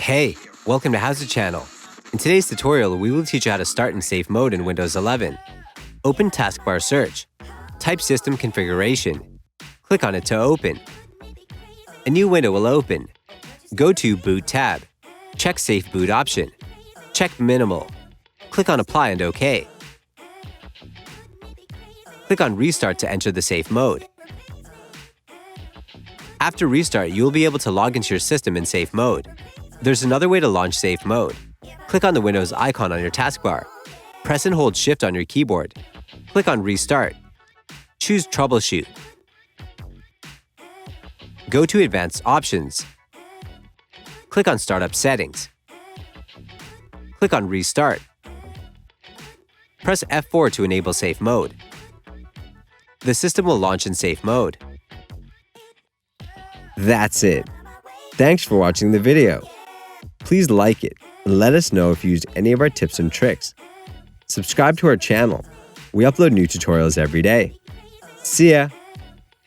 Hey, welcome to HOWZA channel. In today's tutorial, we will teach you how to start in safe mode in Windows 11. Open Taskbar Search. Type System Configuration. Click on it to open. A new window will open. Go to Boot tab. Check Safe Boot option. Check Minimal. Click on Apply and OK. Click on Restart to enter the safe mode. After restart, you will be able to log into your system in safe mode. There's another way to launch safe mode. Click on the Windows icon on your taskbar. Press and hold Shift on your keyboard. Click on Restart. Choose Troubleshoot. Go to Advanced Options. Click on Startup Settings. Click on Restart. Press F4 to enable safe mode. The system will launch in safe mode. That's it. Thanks for watching the video. Please like it and let us know if you used any of our tips and tricks. Subscribe to our channel. We upload new tutorials every day. See ya!